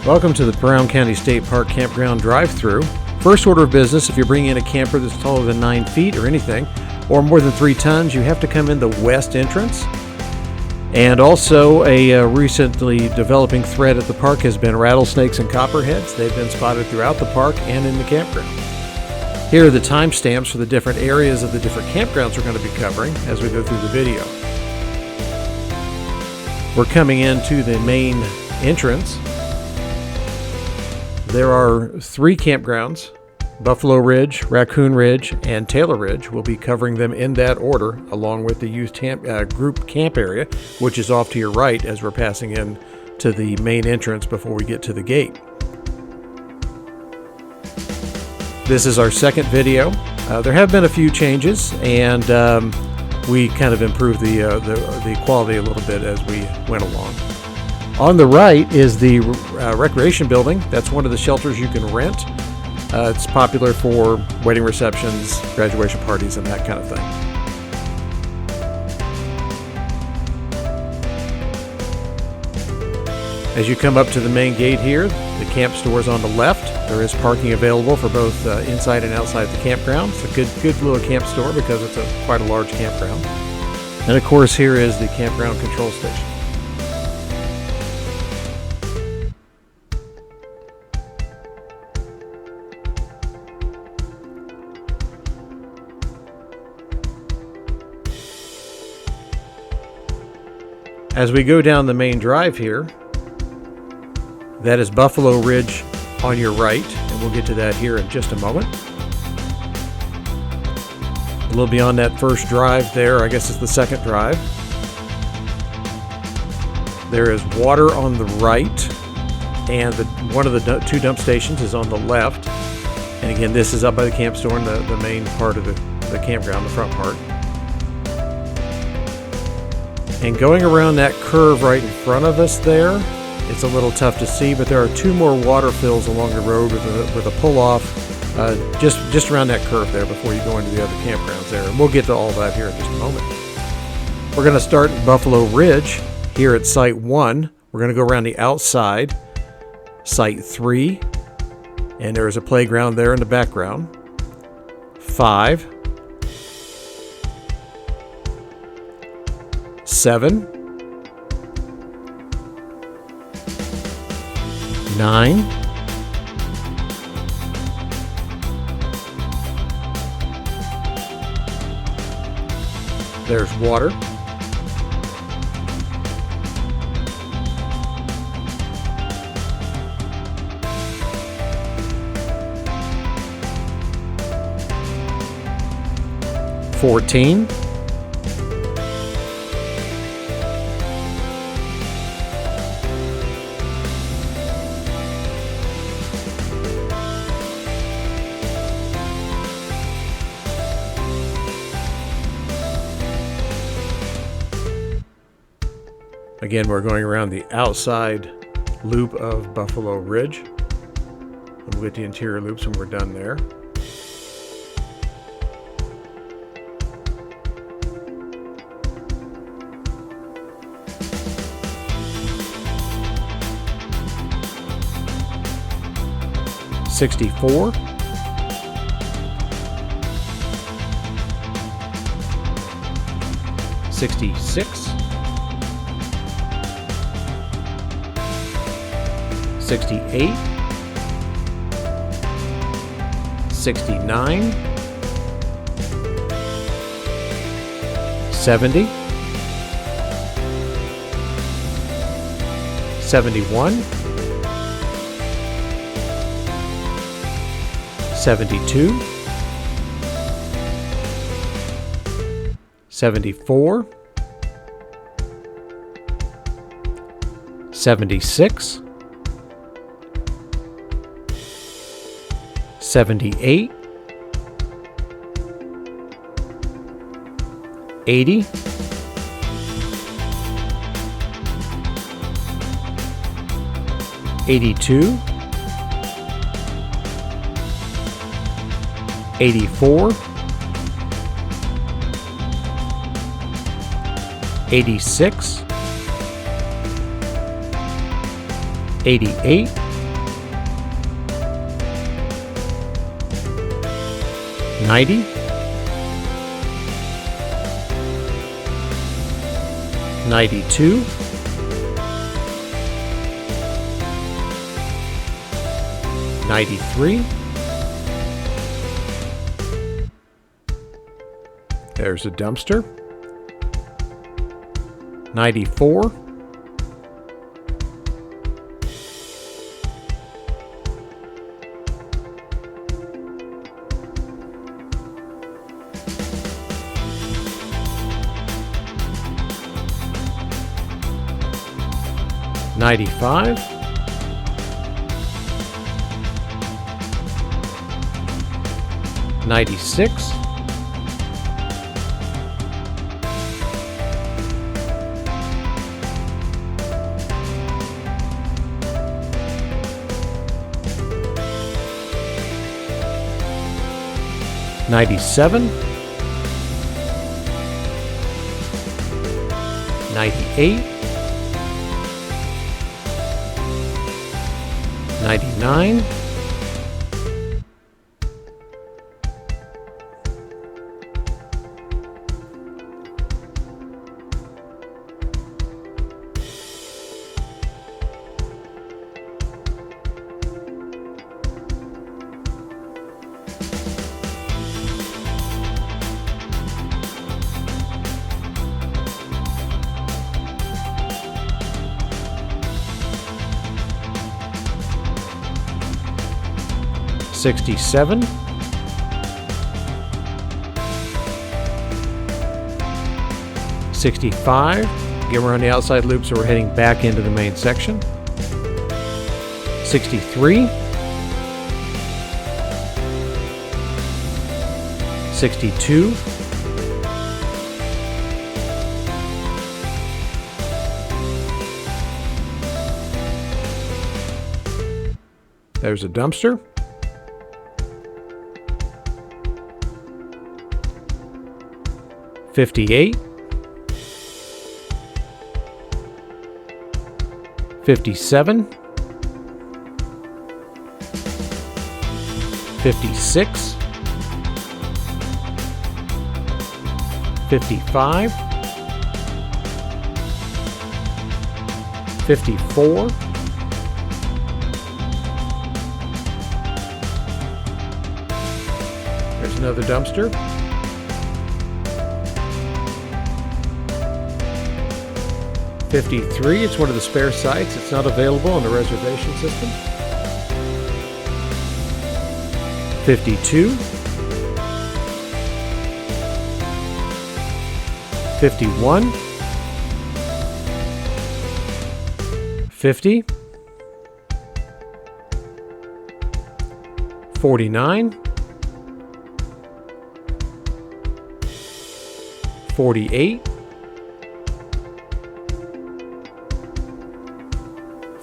Welcome to the Brown County State Park Campground drive-thru. First order of business, if you're bringing in a camper that's taller than 9 feet or anything, or more than 3 tons, you have to come in the west entrance. And also, a recently developing threat at the park has been rattlesnakes and copperheads. They've been spotted throughout the park and in the campground. Here are the timestamps for the different areas of the different campgrounds we're going to be covering as we go through the video. We're coming into the main entrance. There are 3 campgrounds, Buffalo Ridge, Raccoon Ridge, and Taylor Ridge. We'll be covering them in that order, along with the youth group camp area, which is off to your right as we're passing in to the main entrance before we get to the gate. This is our second video. There have been a few changes, and we kind of improved the quality a little bit as we went along. On the right is the recreation building. That's one of the shelters you can rent. It's popular for wedding receptions, graduation parties, and that kind of thing. As you come up to the main gate here, the camp store is on the left. There is parking available for both inside and outside the campground. It's a good little camp store because it's quite a large campground. And of course, here is the campground control station. As we go down the main drive here, that is Buffalo Ridge on your right, and we'll get to that here in just a moment. A little beyond that first drive there, I guess it's the second drive. There is water on the right, and one of the 2 dump stations is on the left. And again, this is up by the camp store and the main part of the campground, the front part. And going around that curve right in front of us there, it's a little tough to see, but there are 2 more water fills along the road with a pull-off just around that curve there before you go into the other campgrounds there. And we'll get to all that here in just a moment. We're going to start at Buffalo Ridge here at Site 1. We're going to go around the outside, Site 3, and there is a playground there in the background. 5. 7, 9, 'There's water. 14, 'Again, we're going around the outside loop of Buffalo Ridge. We'll get the interior loops when we're done there. '64, 66, 68, 69, 70, 71, 72, 74, 76, 78, 80, 82, 84, 86, 88, 90, 92, 93. There's a dumpster. 94. 95. 96. 97. 98. 99. 67. 65. Get around the outside loop so we're heading back into the main section. 63. 62. 'There's a dumpster. 58. 57. 56. 55. 54. 'There's another dumpster. 53, it's one of the spare sites. It's not available on the reservation system. 52. 51. 50. 49. 48.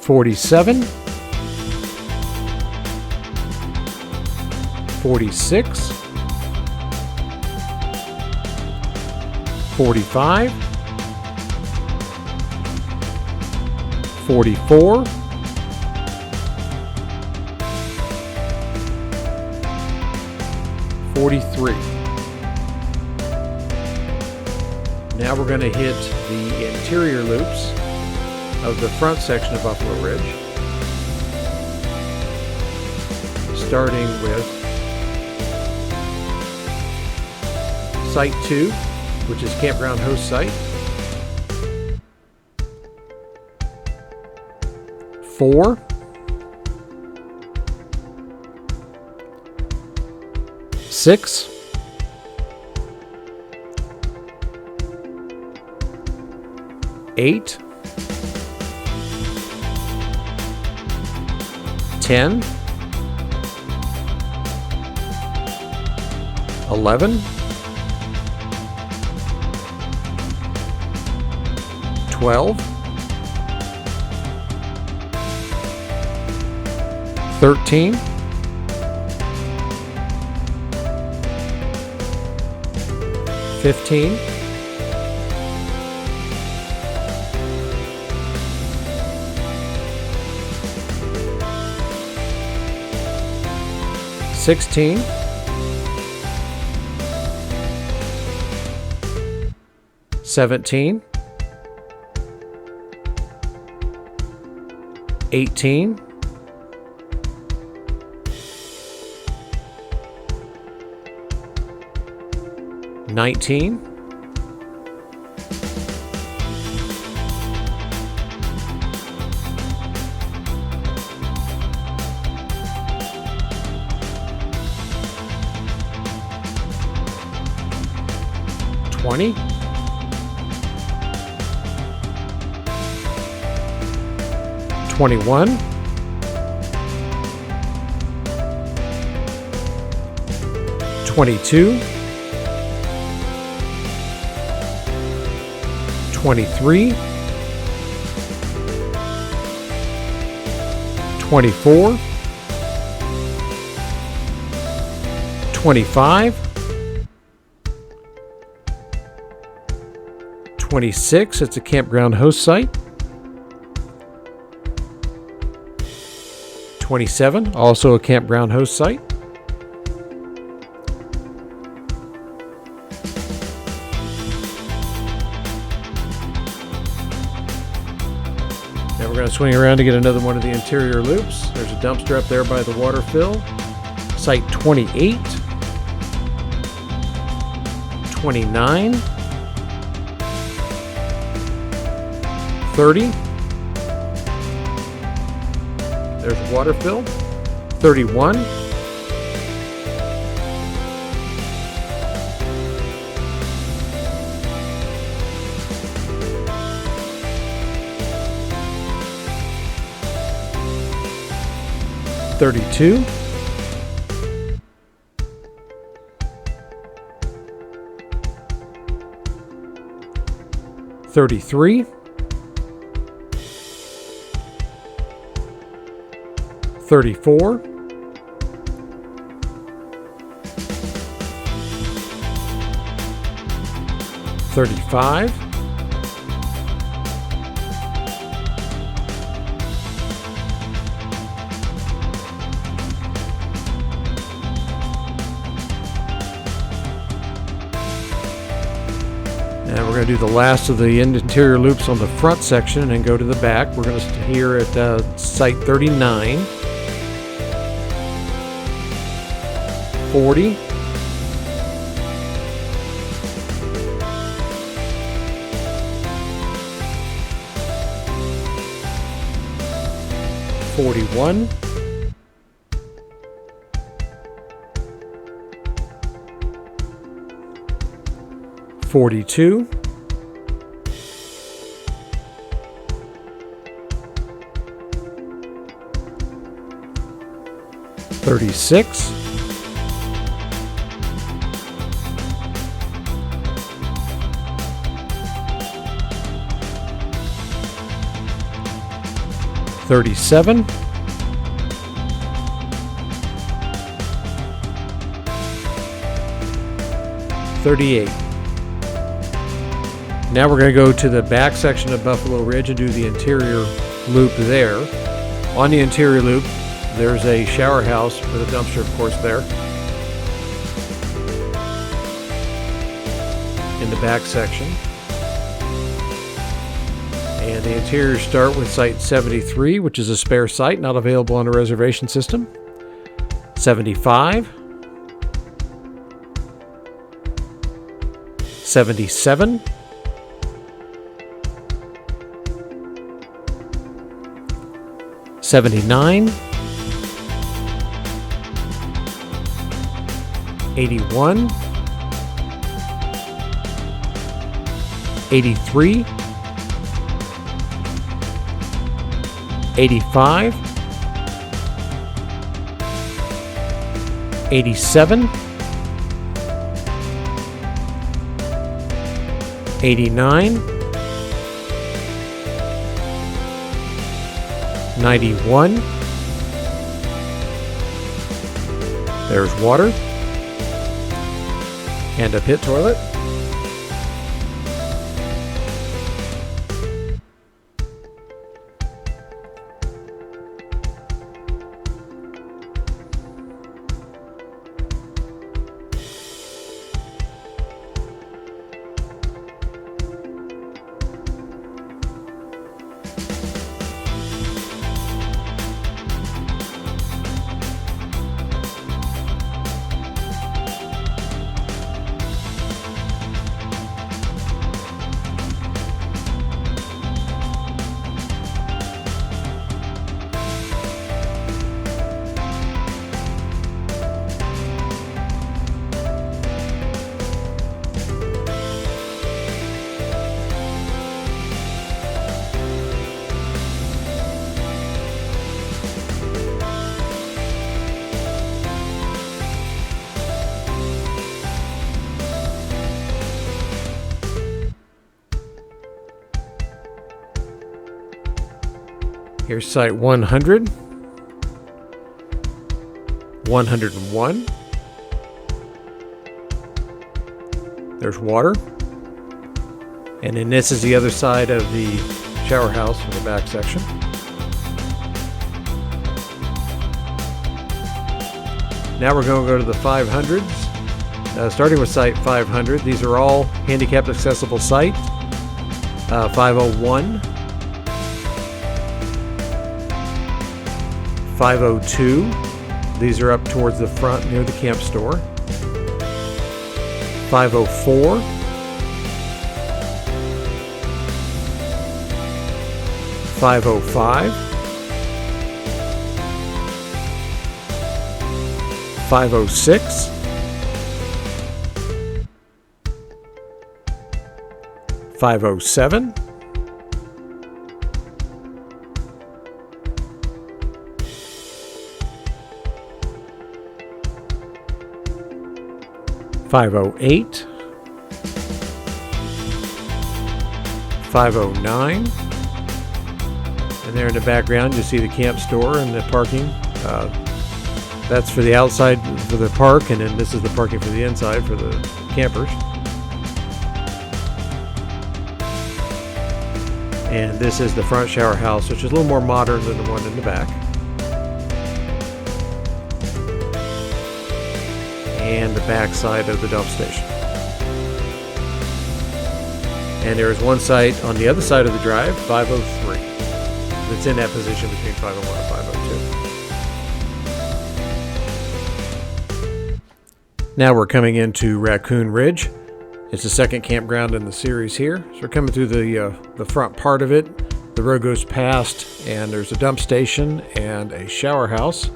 47. 46. 45. 44. 43. Now we're going to hit the interior loops of the front section of Buffalo Ridge, starting with Site 2, which is Campground Host Site, 4, 6, 8, 10, 11, 12, 13, 15, 16, 17, 18, 19, 20, 21, 22, 23, 24, 25, 26, it's a campground host site. 27, also a campground host site. Now we're going to swing around to get another one of the interior loops. There's a dumpster up there by the water fill. Site 28, 29, 30. There's water fill. 31. 32. 33. 34, 35, 'We're going to do the last of the interior loops on the front section and go to the back. We're going to here at site 39. 40, 41, 42, 36, 37, 38. Now we're going to go to the back section of Buffalo Ridge and do the interior loop there. On the interior loop, there's a shower house with a dumpster, of course, there. In the back section. And the interiors start with site 73, which is a spare site, not available on a reservation system. 75. 77. 79. 81. 83. 85, 87, 89, 91, there's water, and a pit toilet. Here's site 100, 101. There's water. And then this is the other side of the shower house from the back section. Now we're going to go to the 500s, starting with site 500. These are all handicapped accessible site. 501, 502. These are up towards the front near the camp store. 504. 505, 506, 507, 508, 509. And there in the background, you see the camp store and the parking. That's for the outside for the park, and then this is the parking for the inside for the campers. And this is the front shower house, which is a little more modern than the one in the back. And the back side of the dump station. And there is one site on the other side of the drive, 503. It's in that position between 501 and 502. Now we're coming into Raccoon Ridge. It's the second campground in the series here. So we're coming through the front part of it. The road goes past, and there's a dump station and a shower house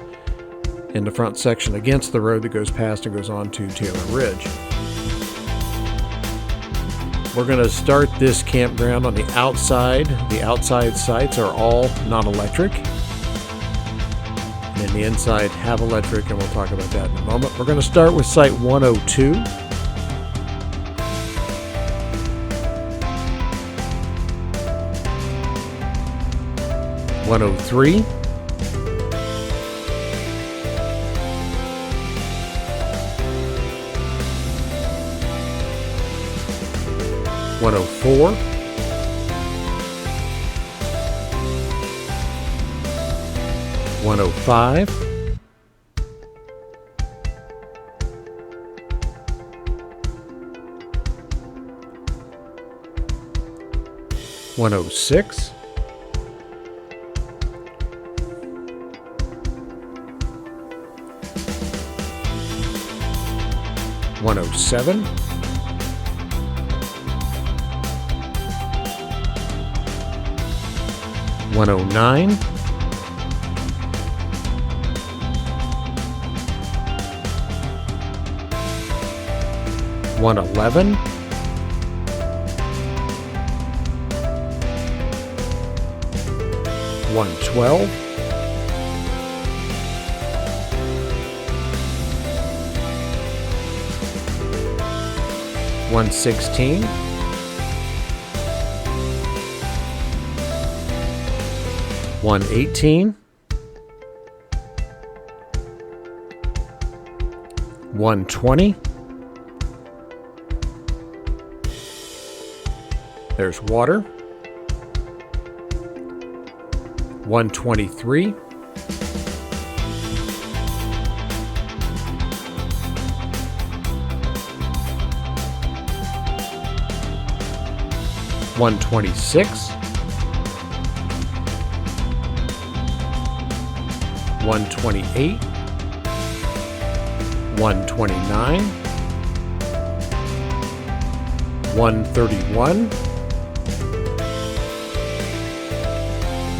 in the front section against the road that goes past and goes on to Taylor Ridge. We're going to start this campground on the outside. The outside sites are all non-electric. And the inside have electric, and we'll talk about that in a moment. We're going to start with site 102. 103. 104, 105, 106, 107, 109, 111, 112, 116, 118, 120. There's water. 123. 126. 128. 129. 131.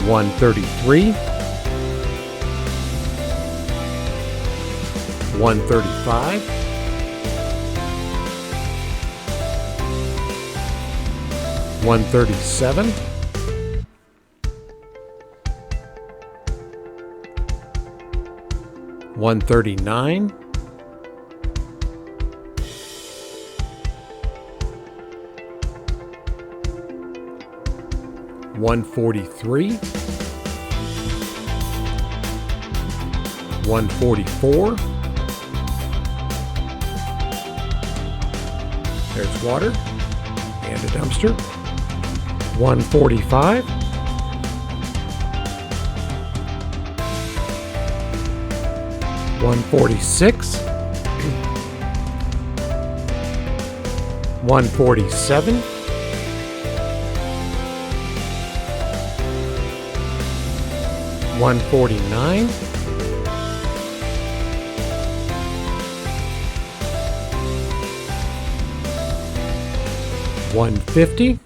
133. 135. 137. 139. 143. 144. There's water and a dumpster. 145. 146. 147. 149. 150.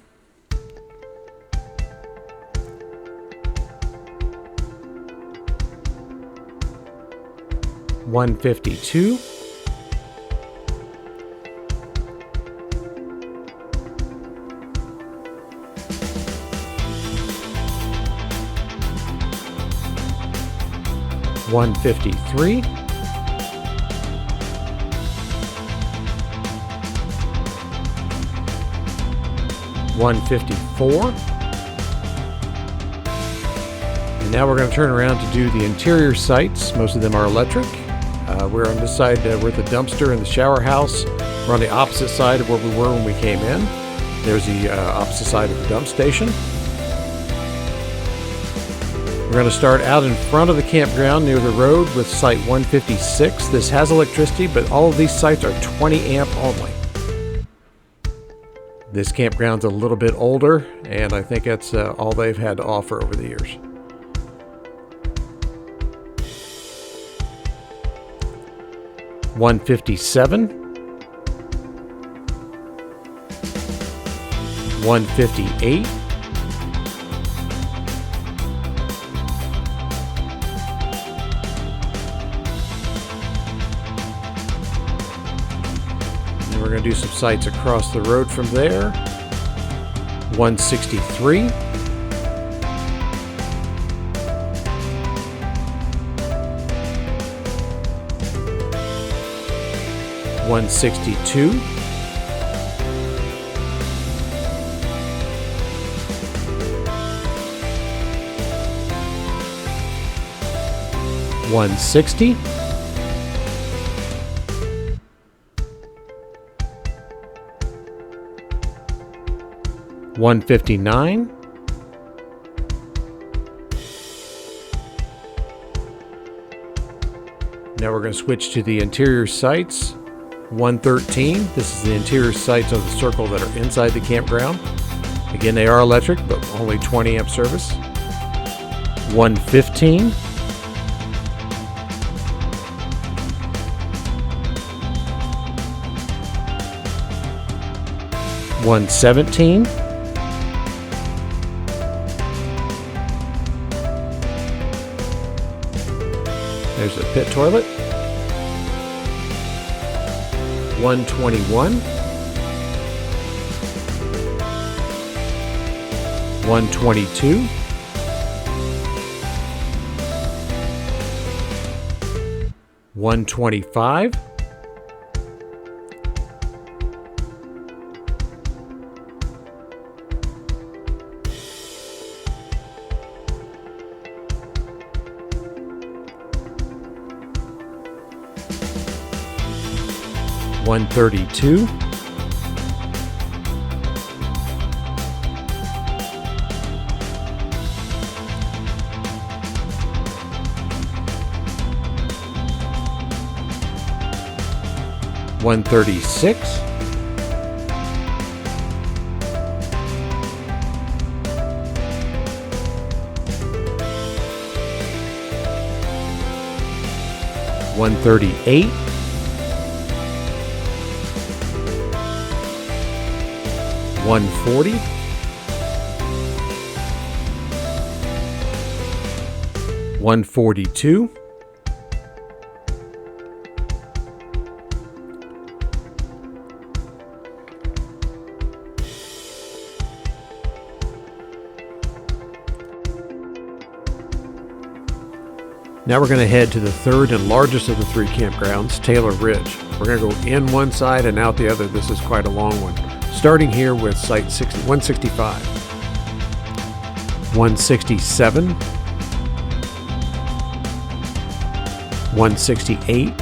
152. 153. 154. And now we're going to turn around to do the interior sites. Most of them are electric. We're on this side, we're at the dumpster and the shower house. We're on the opposite side of where we were when we came in. There's the opposite side of the dump station. We're going to start out in front of the campground near the road with site 156. This has electricity, but all of these sites are 20 amp only. This campground's a little bit older, and I think that's all they've had to offer over the years. $157, $158, and we're going to do some sites across the road from there. 163. 162. 160. 159. 'Now we're going to switch to the interior sites. 113. This is the interior sites of the circle that are inside the campground. Again, they are electric, but only 20 amp service. 115. 117. 'There's a pit toilet. 121. 122. 125. 132. 136. 138. 140. 142. 'Now we're going to head to the third and largest of the three campgrounds, Taylor Ridge. We're going to go in one side and out the other. This is quite a long one. Starting here with site 165, 167, 168,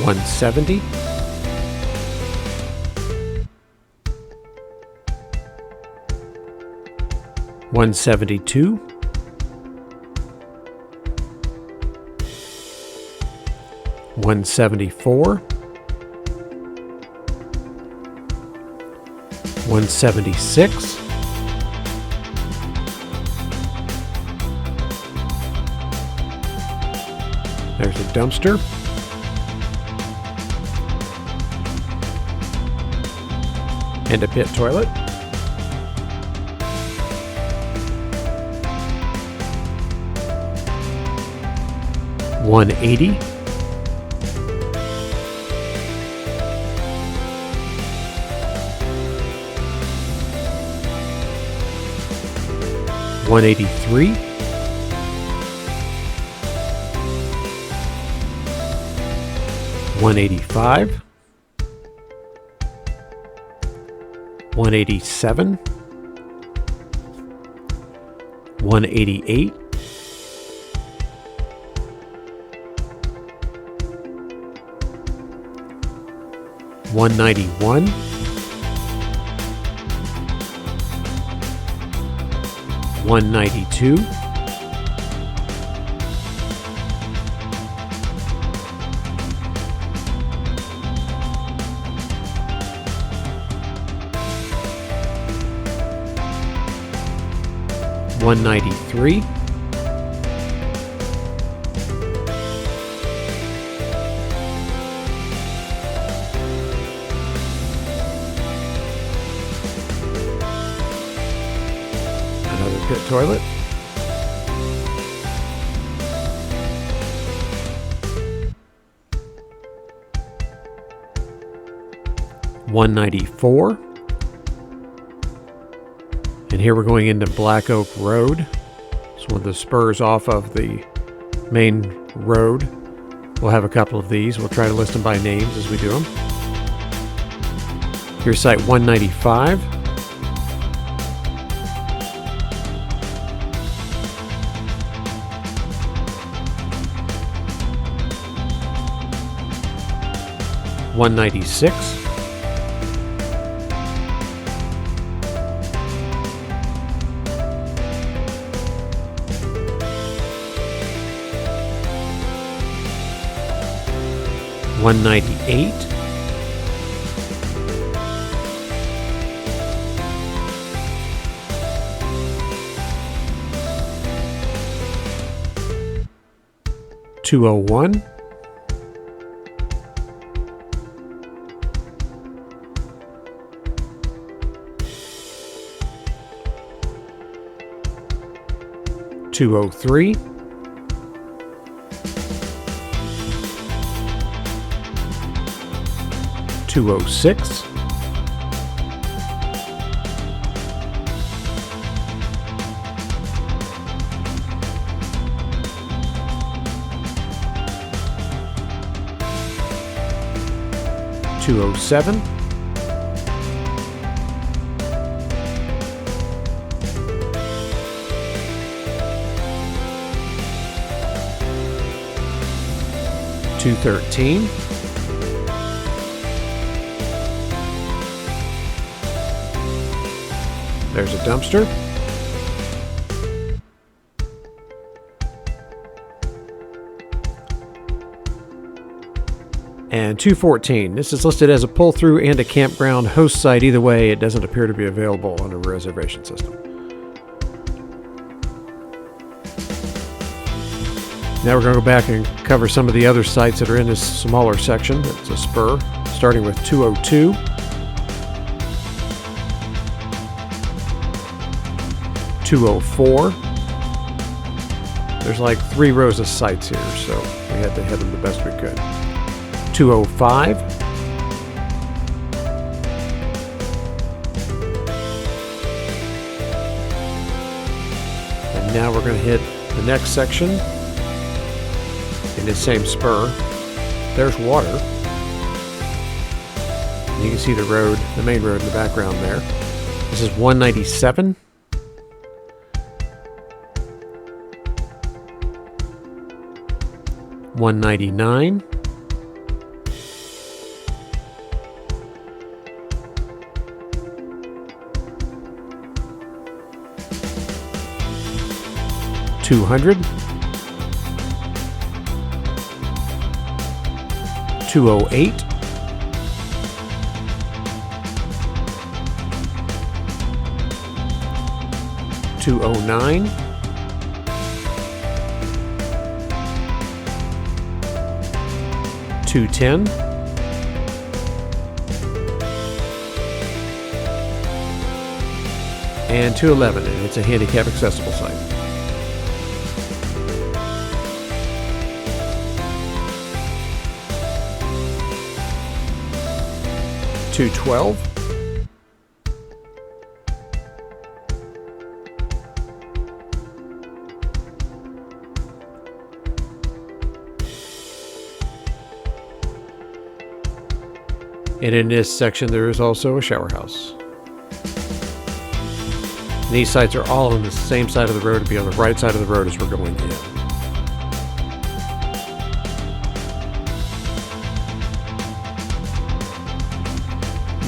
170, 172, 174, 176, 'There's a dumpster. And a pit toilet. $180. $183. $185. 187, 188, 191, 192, 193, 'Another pit toilet. $194. And here we're going into Black Oak Road. It's one of the spurs off of the main road. We'll have a couple of these. We'll try to list them by names as we do them. Here's site 195. $196. $198. $201. $203. $206. $207. $213. There's a dumpster. And 214. This is listed as a pull-through and a campground host site. Either way, it doesn't appear to be available on a reservation system. Now we're going to go back and cover some of the other sites that are in this smaller section. It's a spur, starting with 202. $204. There's like 3 rows of sites here, so we had to hit them the best we could. $205. Now we're going to hit the next section in this same spur. There's water. You can see the road, the main road in the background there. This is 197. $199. $200. $208. $209. $210. And $211, and it's a handicap accessible site. $212. And in this section, there is also a shower house. And these sites are all on the same side of the road, to be on the right side of the road as we're going in.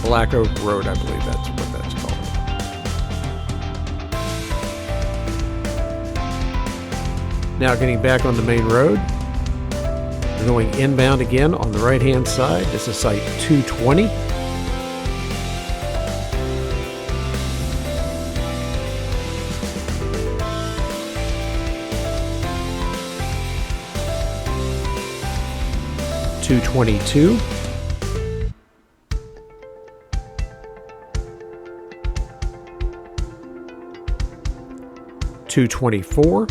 Black Oak Road, I believe that's what that's called. Now getting back on the main road, we're going inbound again on the right-hand side. This is site 220. $222. $224.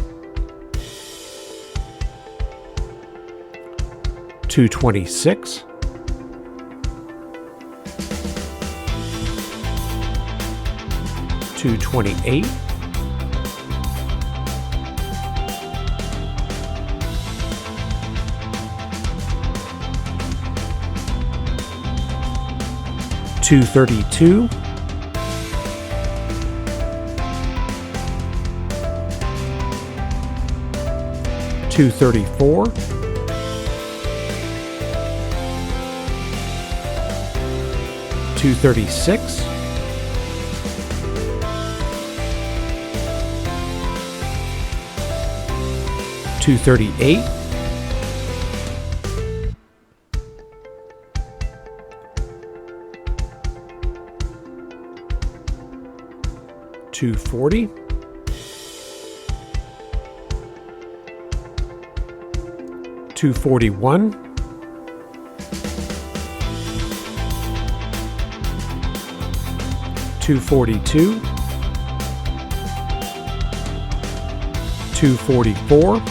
$226. $228. $232. $234. $236. $238. $240. $241. $242. $244.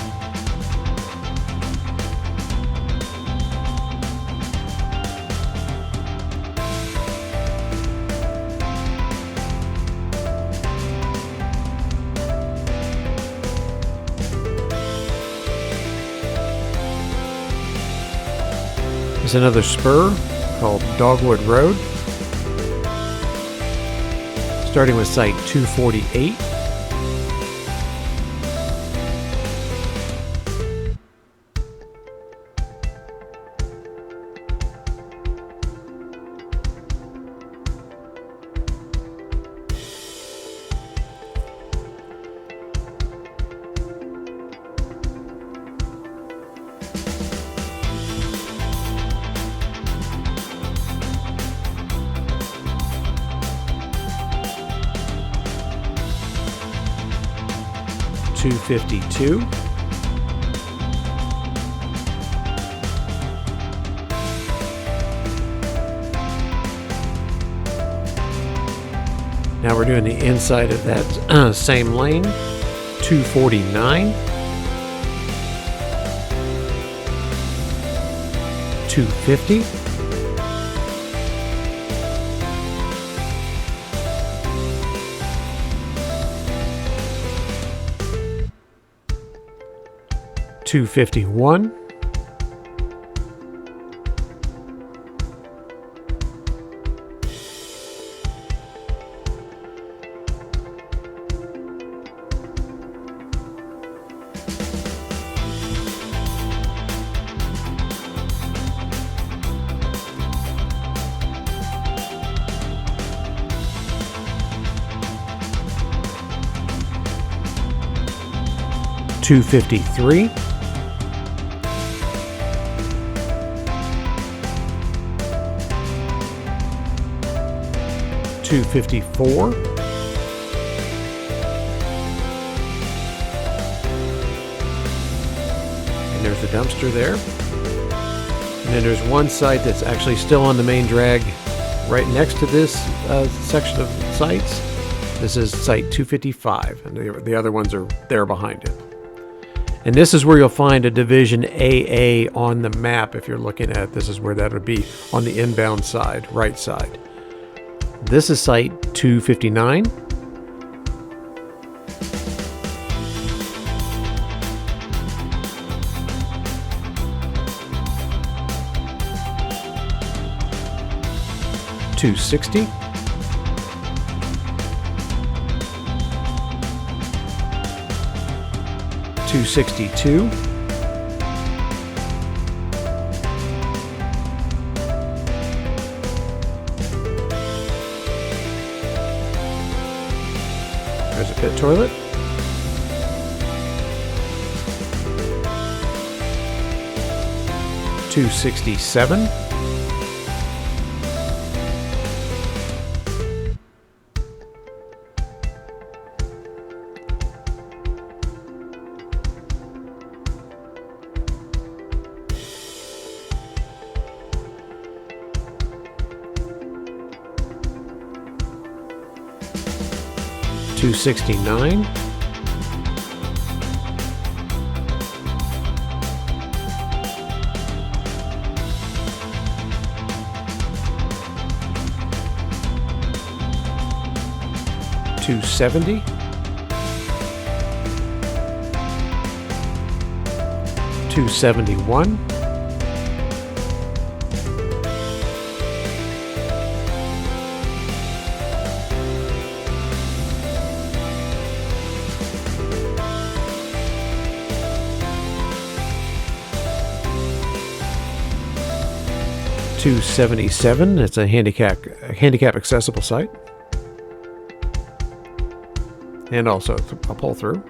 There's another spur called Dogwood Road, starting with site 248. $252. Now we're doing the inside of that same lane. $249. $250. 251. 253. 254. And there's the dumpster there. And then there's one site that's actually still on the main drag right next to this section of sites. This is site 255, and the other ones are there behind it. And this is where you'll find a division AA on the map. If you're looking at it, this is where that would be on the inbound side, right side. This is site 259. $260. $262. There's a pit toilet. $267. $269. $270. $271. $277. It's a handicap accessible site, and also a pull through.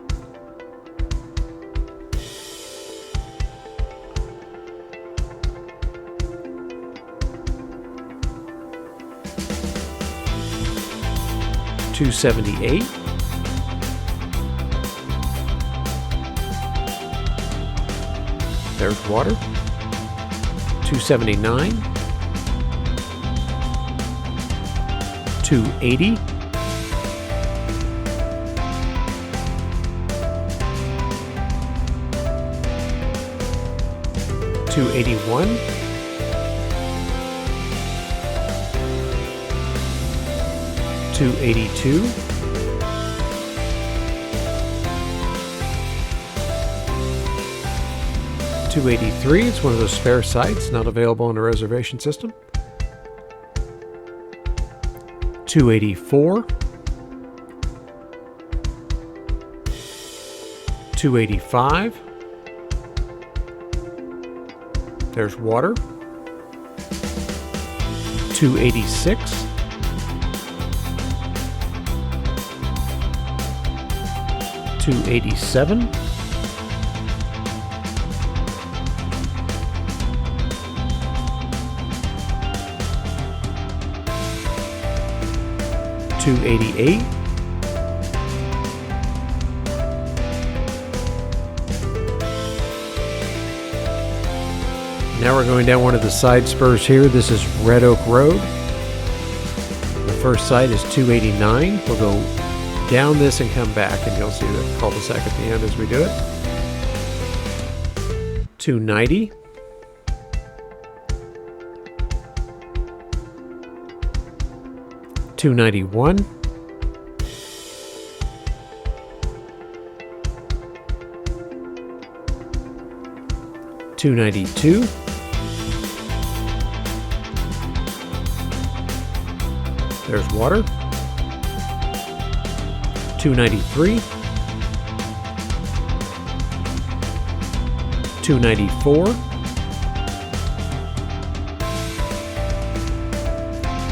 $278. There's water. $279. $280. $281. $282. $283. It's one of those spare sites not available in the reservation system. $284. $285. There's water. $286. $287. $288. Now we're going down one of the side spurs here. This is Red Oak Road. The first site is $289. We'll go down this and come back, and you'll see the cul-de-sac at the end as we do it. $290. $291. 292, 2water, 293, 294,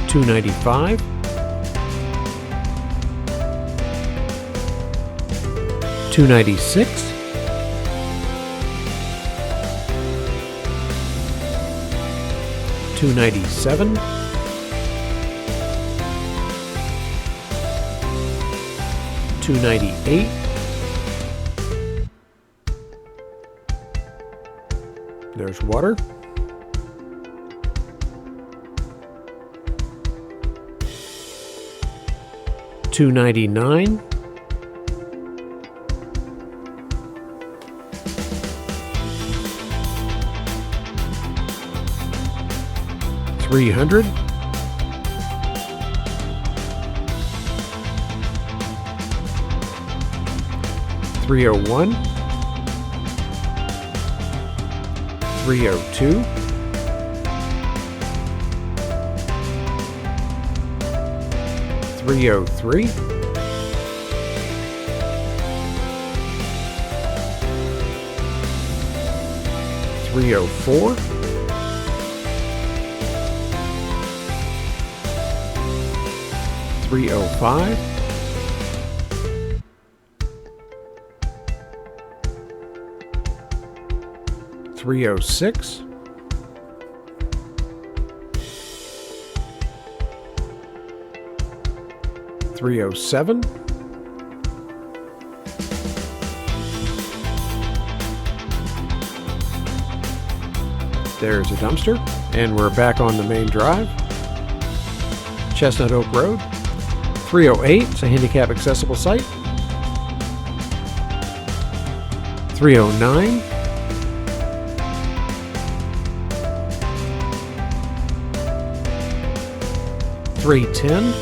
295, 296, 297, 298, 2water, 299, 300, 301, 302, 303, 304, 305, 306, 307, 'There's a dumpster, and we're back on the main drive. Chestnut Oak Road. 308, it's a handicap accessible site. 309, 310,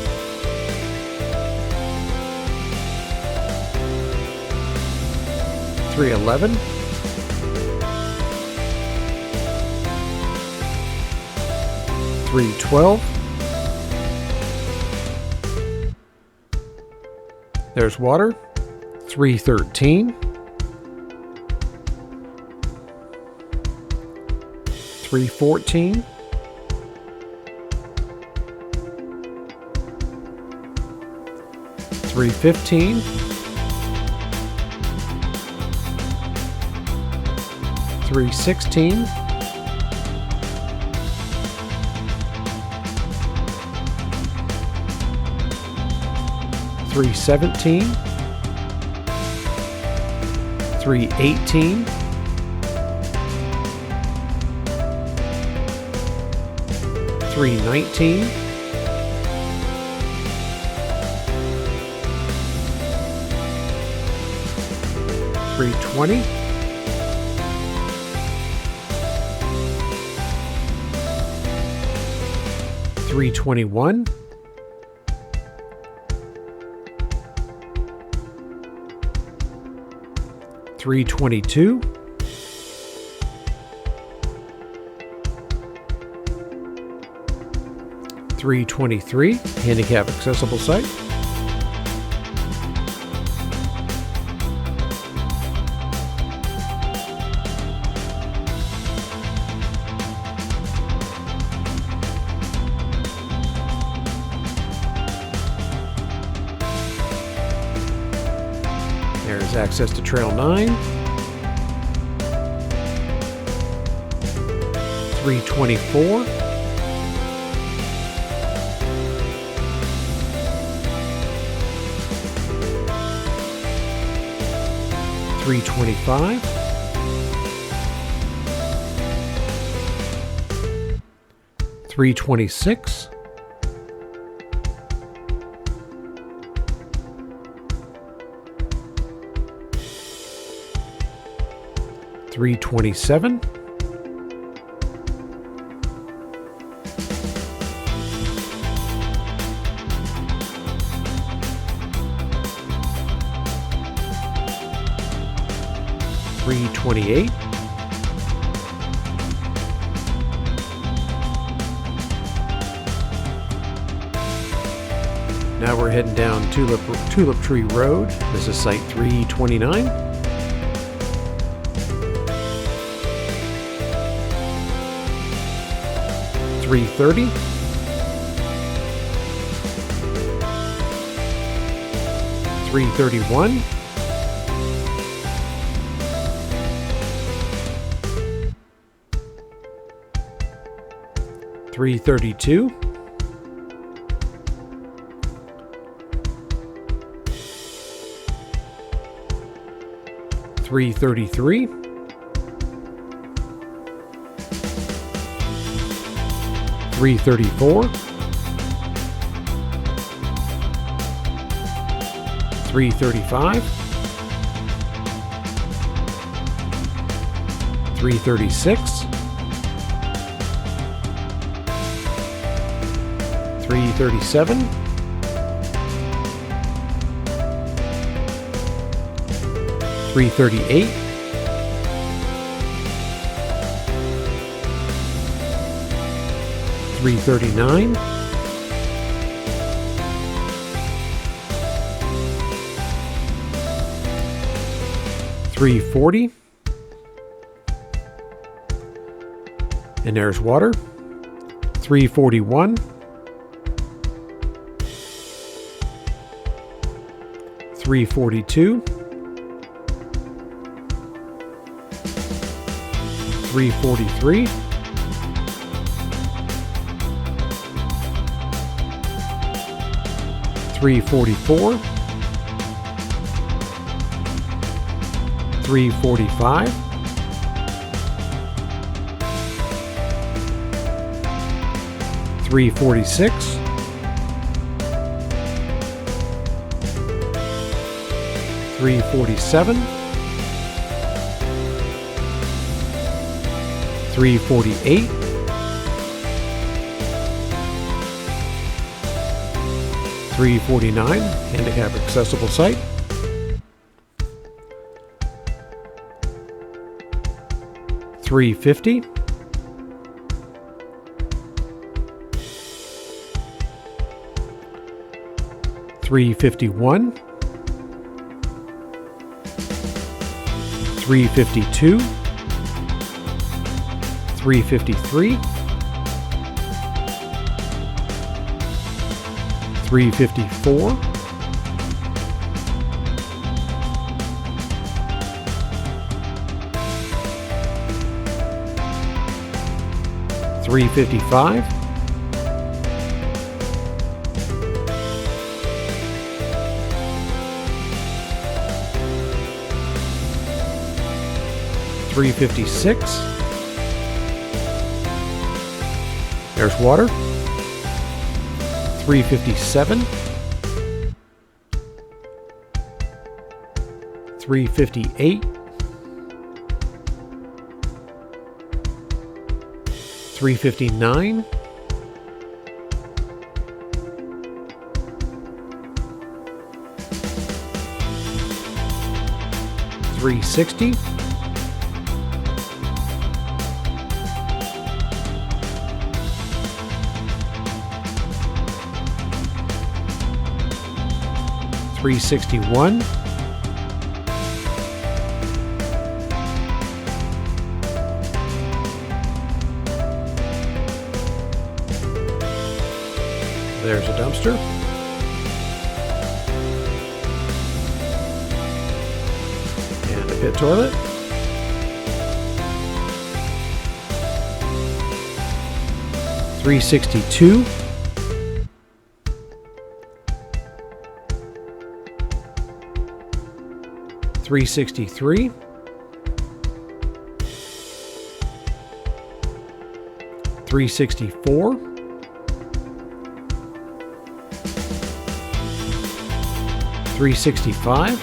311, 312, there's water, 313, 314, 315, 316, 317, 318, 319, 320, 321, 322, 323, handicap accessible site. There's access to Trail 9. 324. 325. 326. 327. 328. Now we're heading down Tulip Tree Road. This is site 329. $330. $331. $332. $333. $334. $335. $336. $337. $338. $339. $340. And there's water. $341. $342. $343. $344. $345. $346. $347. $348. $349, handicap accessible site. $350. $351. $352. $353. $354. $355. $356. There's water. $357. $358. $359. $360. $361. There's a dumpster. And a pit toilet. $362. $363. $364. $365.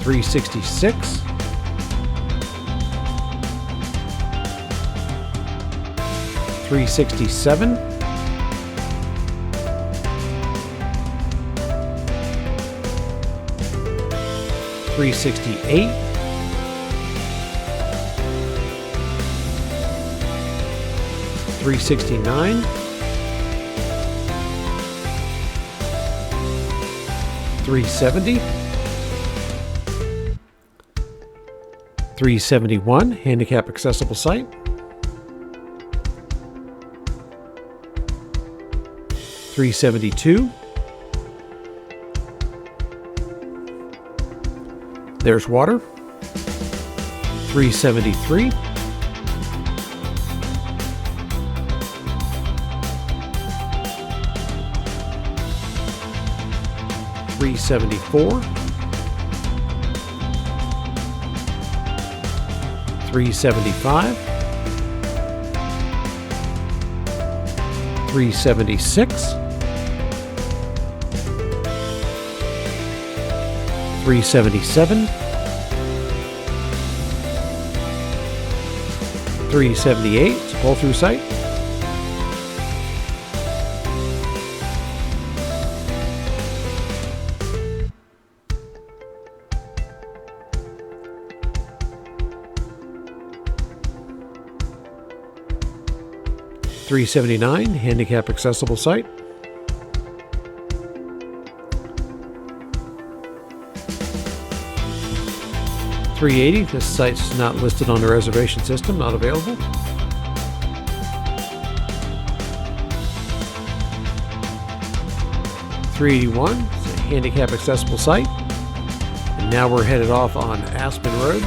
$366. $367. $368. 369, 370, 371, handicap accessible site, 372, there's water, 373, 374, 375, 376, 377, 378, it's a pull-through site, 379, handicap accessible site, 380, this site's not listed on the reservation system, not available. 381, it's a handicap accessible site. And now we're headed off on Aspen Road.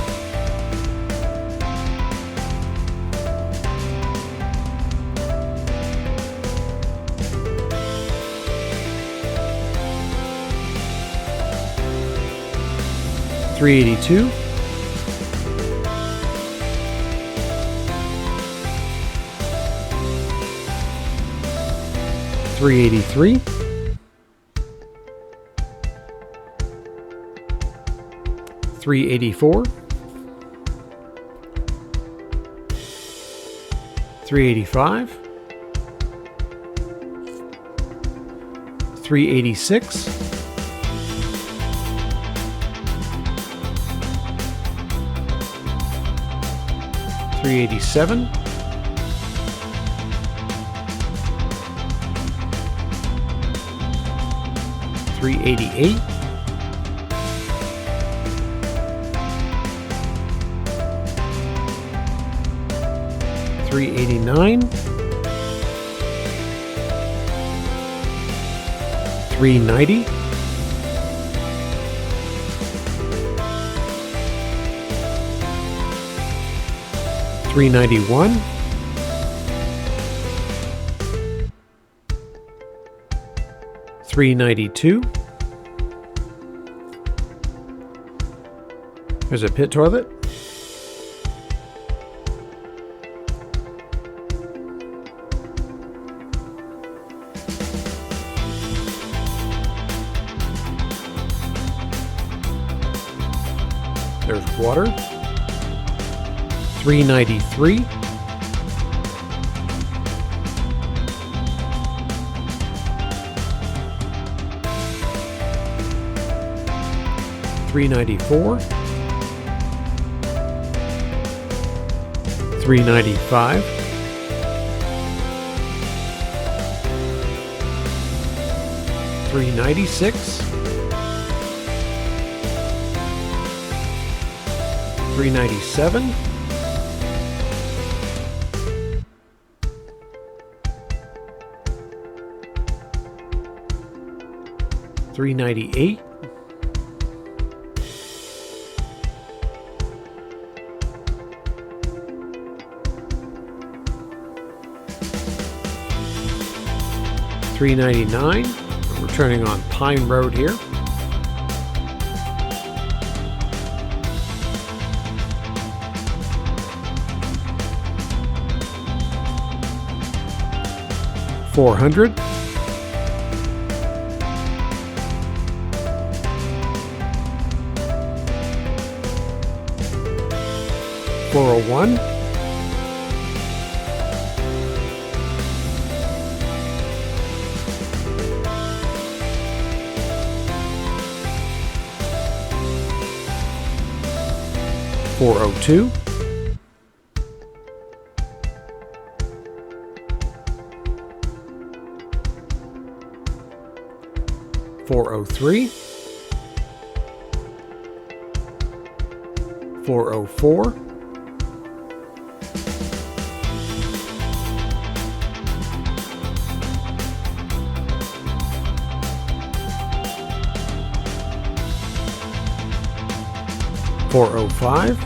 .382, 383, 384, 385, 386, 387, 388, 389, 390, 391, 392. There's a pit toilet. There's water. 393. 394. 395. 396. 397. 398. 399. We're turning on Pine Road here. $400. 401. 402. 403, 404, 405,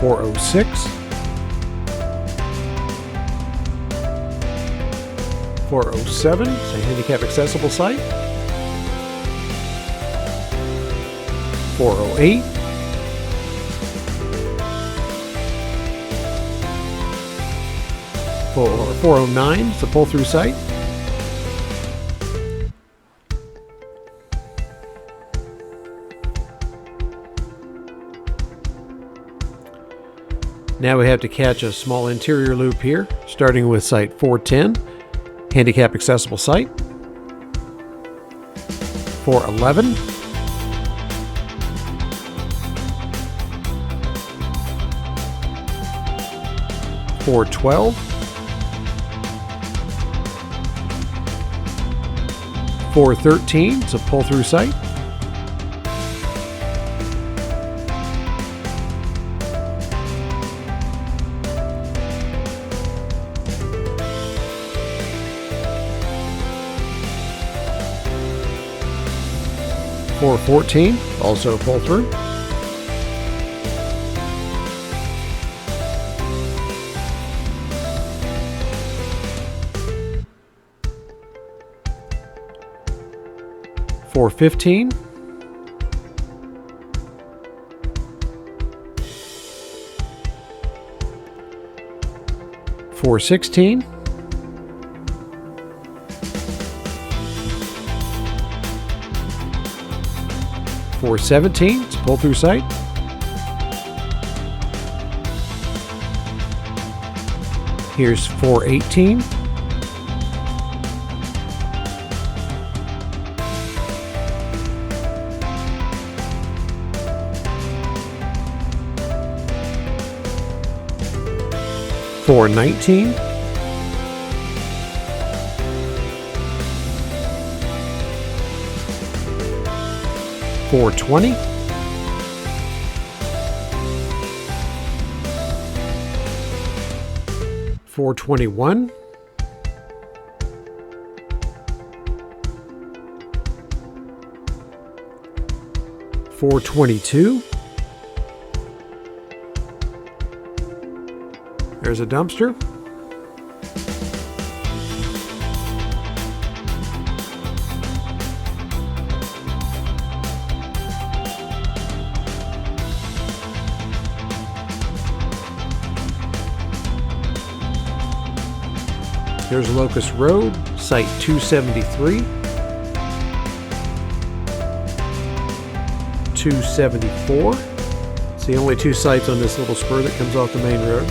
406, 407, it's a handicap accessible site. 408, 409, it's a pull-through site. Now we have to catch a small interior loop here, starting with site 410, handicap accessible site. 411, 412, 413, it's a pull-through site. 414, also pull through. 415, 416, 417, it's a pull-through site. 418, 419, 420, 421, 422. There's a dumpster. 'Here's Locust Road, site 273, 274. It's the only two sites on this little spur that comes off the main road.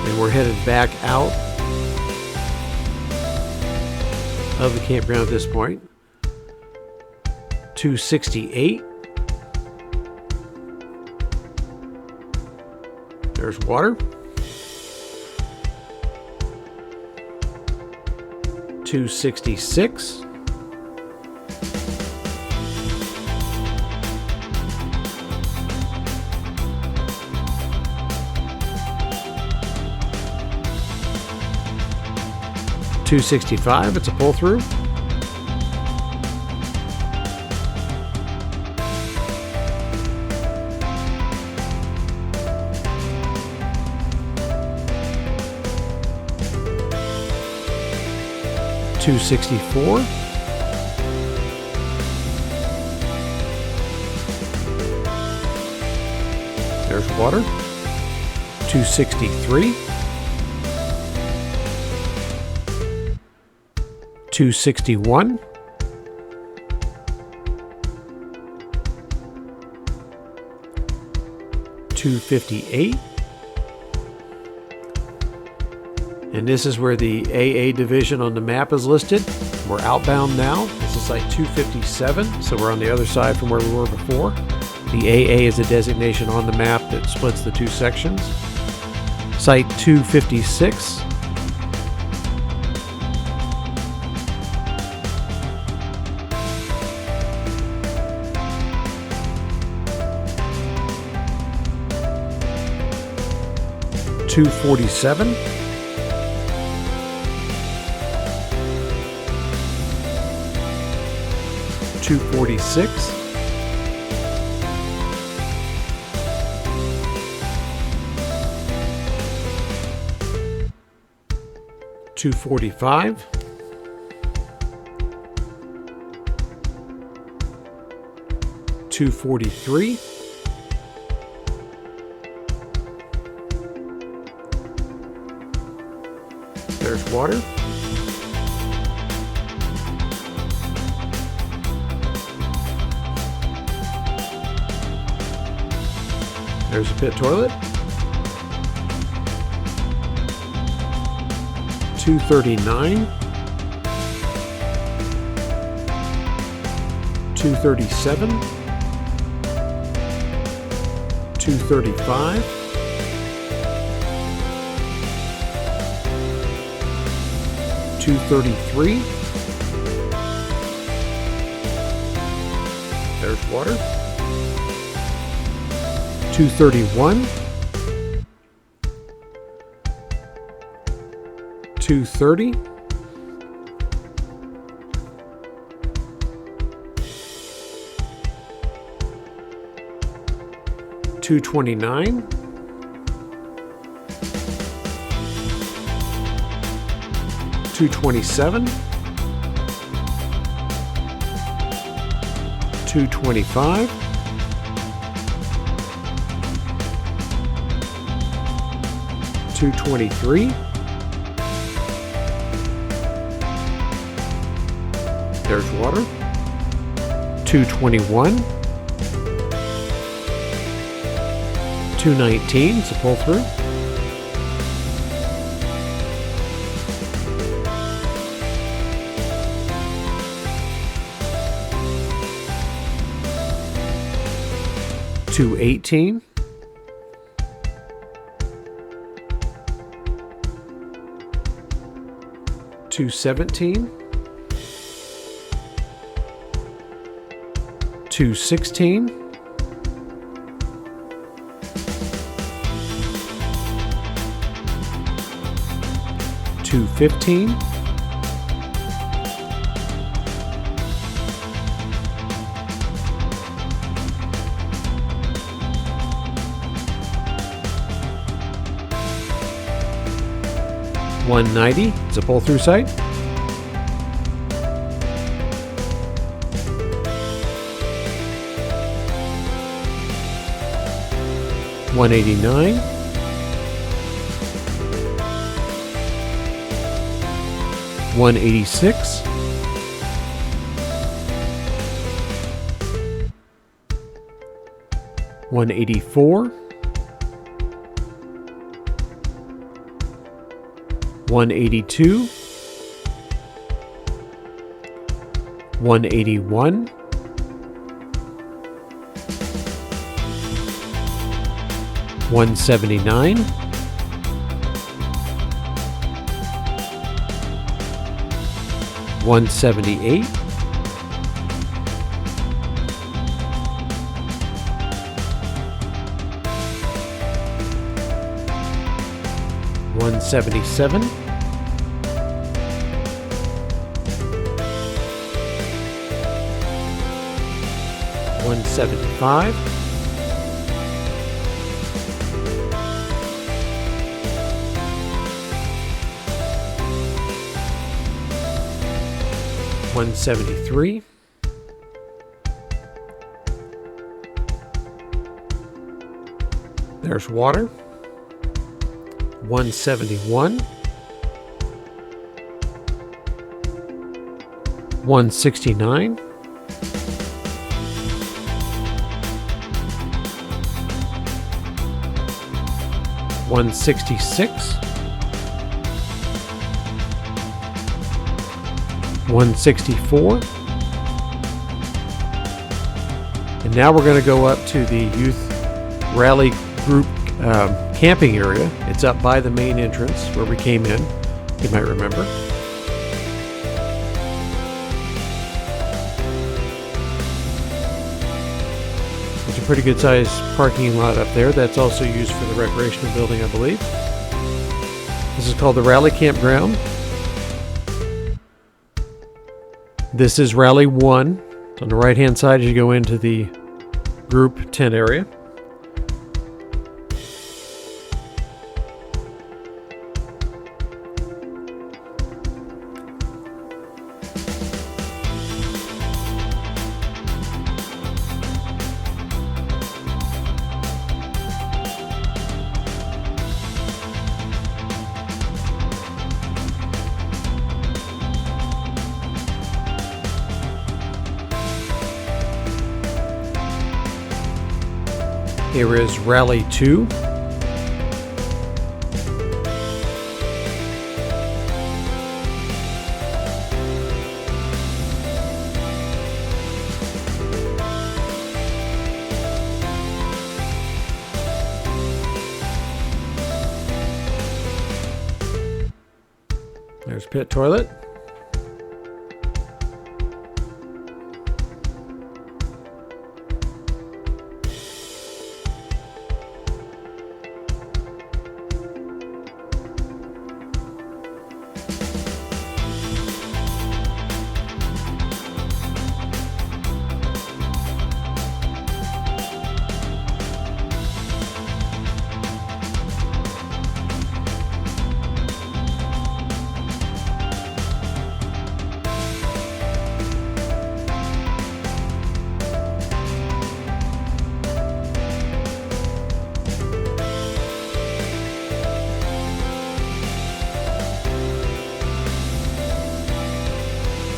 And we're headed back out of the campground at this point. 268. There's water. 266. 265, it's a pull through. 264. There's water. 263. 261. 258. And this is where the AA division on the map is listed. We're outbound now. This is Site 257, so we're on the other side from where we were before. The AA is a designation on the map that splits the two sections. Site 256. .247. .246. .245. .243. There's water. There's a pit toilet. 239. 237. 235. 233. There's water. 231. 230. 229. 227. 225. 223. There's water. 221. 219, so pull through. 218. 217. 216. 215. 190, it's a pull-through site. 189. 186. 184. 182. 181. 179. 178. 177. 175. 173. 'There's water. 171. 169. 166. 164. And now we're going to go up to the youth rally group camping area. It's up by the main entrance where we came in, you might remember. There's a pretty good sized parking lot up there that's also used for the recreational building, I believe. This is called the Rally Campground. This is Rally 1. It's on the right hand side as you go into the group tent area. Here is Rally 2. There's pit toilet.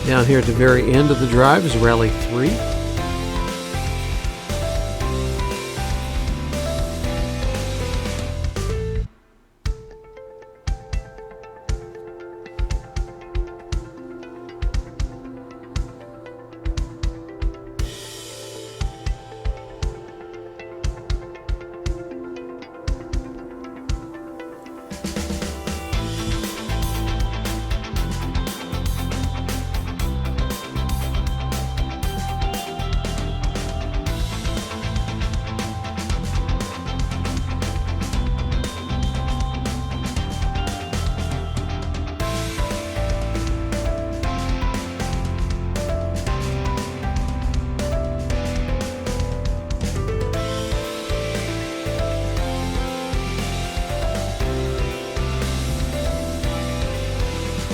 Down here at the very end of the drive is Rally 3.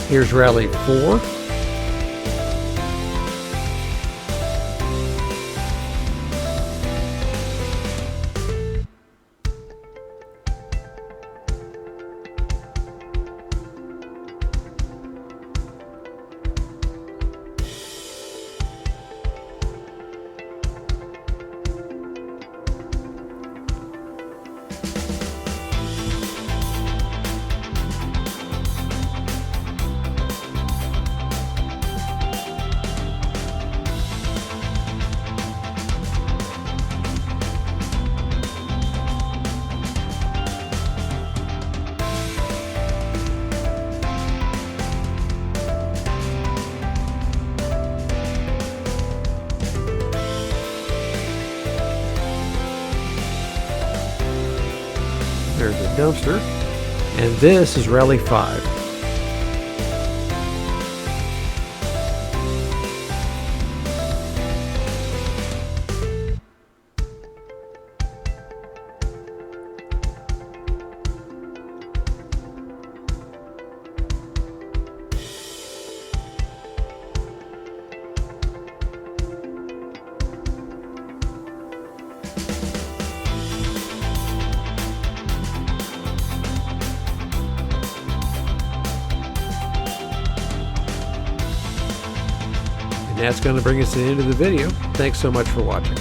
Here's Rally 4. There's a dumpster. And this is Rally 5. And that's going to bring us to the end of the video. Thanks so much for watching.